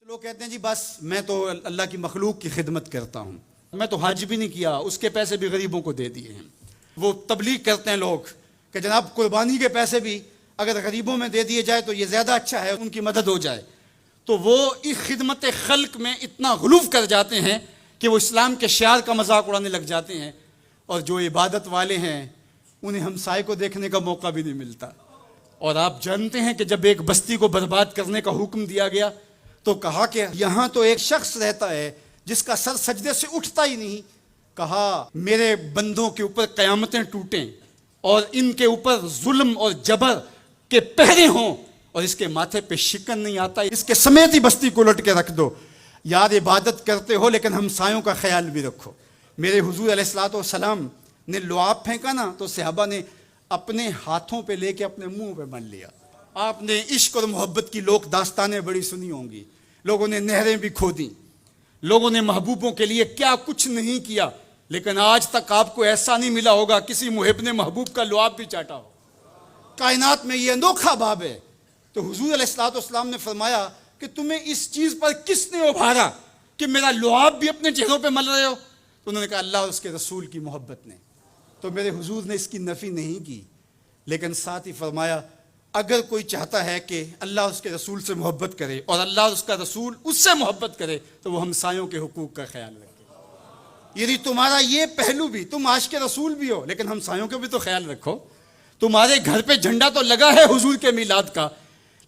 لوگ کہتے ہیں جی بس میں تو اللہ کی مخلوق کی خدمت کرتا ہوں، میں تو حج بھی نہیں کیا، اس کے پیسے بھی غریبوں کو دے دیے ہیں۔ وہ تبلیغ کرتے ہیں لوگ کہ جناب قربانی کے پیسے بھی اگر غریبوں میں دے دیے جائے تو یہ زیادہ اچھا ہے، ان کی مدد ہو جائے۔ تو وہ اس خدمت خلق میں اتنا غلو کر جاتے ہیں کہ وہ اسلام کے شعار کا مذاق اڑانے لگ جاتے ہیں، اور جو عبادت والے ہیں انہیں ہمسائے کو دیکھنے کا موقع بھی نہیں ملتا۔ اور آپ جانتے ہیں کہ جب ایک بستی کو برباد کرنے کا حکم دیا گیا تو کہا کہ یہاں تو ایک شخص رہتا ہے جس کا سر سجدے سے اٹھتا ہی نہیں۔ کہا میرے بندوں کے اوپر قیامتیں ٹوٹیں اور ان کے اوپر ظلم اور جبر کے پہرے ہوں اور اس کے ماتھے پہ شکن نہیں آتا، اس کے سمیت ہی بستی کو لٹ کے رکھ دو۔ یار عبادت کرتے ہو لیکن ہمسایوں کا خیال بھی رکھو۔ میرے حضور علیہ الصلوۃ والسلام نے لعاب پھینکا نا تو صحابہ نے اپنے ہاتھوں پہ لے کے اپنے منہ پہ بن لیا۔ آپ نے عشق اور محبت کی لوک داستانیں بڑی سنی ہوں گی، لوگوں نے نہریں بھی کھودیں، لوگوں نے محبوبوں کے لیے کیا کچھ نہیں کیا، لیکن آج تک آپ کو ایسا نہیں ملا ہوگا کسی محب نے محبوب کا لعاب بھی چاٹا ہو۔ کائنات میں یہ انوکھا باب ہے۔ تو حضور علیہ الصلوۃ والسلام نے فرمایا کہ تمہیں اس چیز پر کس نے ابھارا کہ میرا لعاب بھی اپنے چہروں پہ مل رہے ہو؟ تو انہوں نے کہا اللہ اور اس کے رسول کی محبت نے۔ تو میرے حضور نے اس کی نفی نہیں کی، لیکن ساتھ ہی فرمایا اگر کوئی چاہتا ہے کہ اللہ اور اس کے رسول سے محبت کرے اور اللہ اور اس کا رسول اس سے محبت کرے تو وہ ہمسایوں کے حقوق کا خیال رکھے۔ یعنی تمہارا یہ پہلو بھی، تم عاشق رسول بھی ہو لیکن ہمسایوں کا بھی تو خیال رکھو۔ تمہارے گھر پہ جھنڈا تو لگا ہے حضور کے میلاد کا،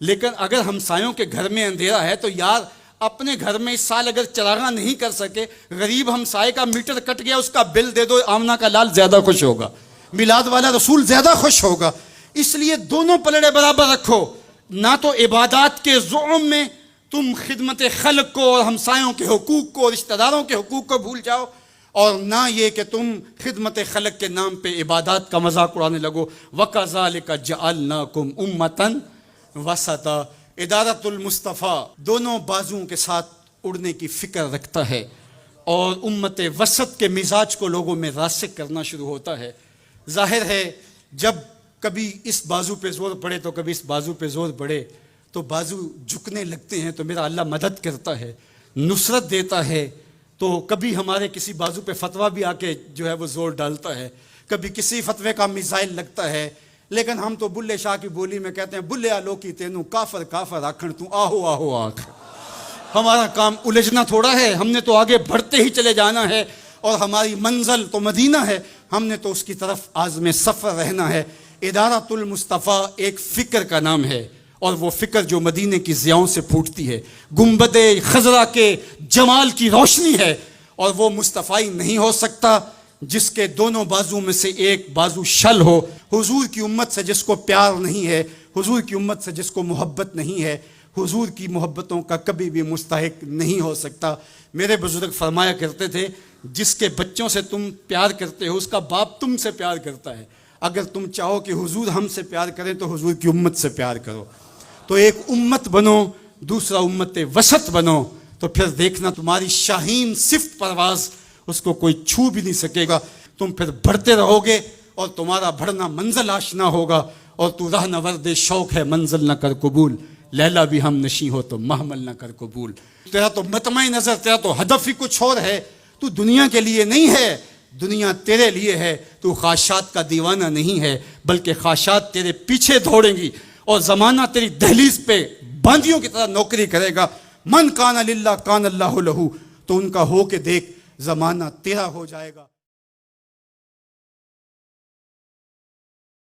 لیکن اگر ہمسایوں کے گھر میں اندھیرا ہے تو یار اپنے گھر میں اس سال اگر چراغاں نہیں کر سکے، غریب ہمسائے کا میٹر کٹ گیا اس کا بل دے دو، آمنہ کا لال زیادہ خوش ہوگا، میلاد والا رسول زیادہ خوش ہوگا۔ اس لیے دونوں پلڑے برابر رکھو، نہ تو عبادات کے زعم میں تم خدمت خلق کو اور ہمسایوں کے حقوق کو اور رشتہ داروں کے حقوق کو بھول جاؤ، اور نہ یہ کہ تم خدمت خلق کے نام پہ عبادات کا مذاق اڑانے لگو۔ وَكَذَلِكَ جَعَلْنَاكُمْ أُمَّةً وَسَطًا۔ ادارت المصطفیٰ دونوں بازوؤں کے ساتھ اڑنے کی فکر رکھتا ہے، اور امت وسط کے مزاج کو لوگوں میں راسخ کرنا شروع ہوتا ہے۔ ظاہر ہے جب کبھی اس بازو پہ زور پڑے تو کبھی اس بازو پہ زور پڑے تو بازو جھکنے لگتے ہیں، تو میرا اللہ مدد کرتا ہے، نصرت دیتا ہے۔ تو کبھی ہمارے کسی بازو پہ فتویٰ بھی آ کے جو ہے وہ زور ڈالتا ہے، کبھی کسی فتوے کا میزائل لگتا ہے، لیکن ہم تو بلے شاہ کی بولی میں کہتے ہیں بلے آلو کی تینوں کافر کافر آکھن تو آہو آہو آکھ۔ ہمارا کام الجھنا تھوڑا ہے، ہم نے تو آگے بڑھتے ہی چلے جانا ہے، اور ہماری منزل تو مدینہ ہے، ہم نے تو اس کی طرف عازم سفر رہنا ہے۔ ادارت المصطفیٰ ایک فکر کا نام ہے، اور وہ فکر جو مدینے کی ضیاؤں سے پھوٹتی ہے، گنبد خضرا کے جمال کی روشنی ہے، اور وہ مصطفی نہیں ہو سکتا جس کے دونوں بازو میں سے ایک بازو شل ہو۔ حضور کی امت سے جس کو پیار نہیں ہے، حضور کی امت سے جس کو محبت نہیں ہے، حضور کی محبتوں کا کبھی بھی مستحق نہیں ہو سکتا۔ میرے بزرگ فرمایا کرتے تھے جس کے بچوں سے تم پیار کرتے ہو اس کا باپ تم سے پیار کرتا ہے۔ اگر تم چاہو کہ حضور ہم سے پیار کریں تو حضور کی امت سے پیار کرو۔ تو ایک امت بنو، دوسرا امت وسط بنو، تو پھر دیکھنا تمہاری شاہین صفت پرواز اس کو کوئی چھو بھی نہیں سکے گا۔ تم پھر بڑھتے رہو گے اور تمہارا بڑھنا منزل آشنا ہوگا، اور تو راہ نورد شوق ہے منزل نہ کر قبول، لیلا بھی ہم نشیں ہو تو محمل نہ کر قبول۔ تیرا تو مطمع نظر، تیرا تو ہدف ہی کچھ اور ہے، تو دنیا کے لیے نہیں ہے، دنیا تیرے لیے ہے۔ تو خواہشات کا دیوانہ نہیں ہے، بلکہ خواہشات تیرے پیچھے دوڑیں گی، اور زمانہ تیری دہلیز پہ باندیوں کی طرح نوکری کرے گا۔ من کان للہ کان اللہ لہو، تو ان کا ہو کے دیکھ، زمانہ تیرا ہو جائے گا۔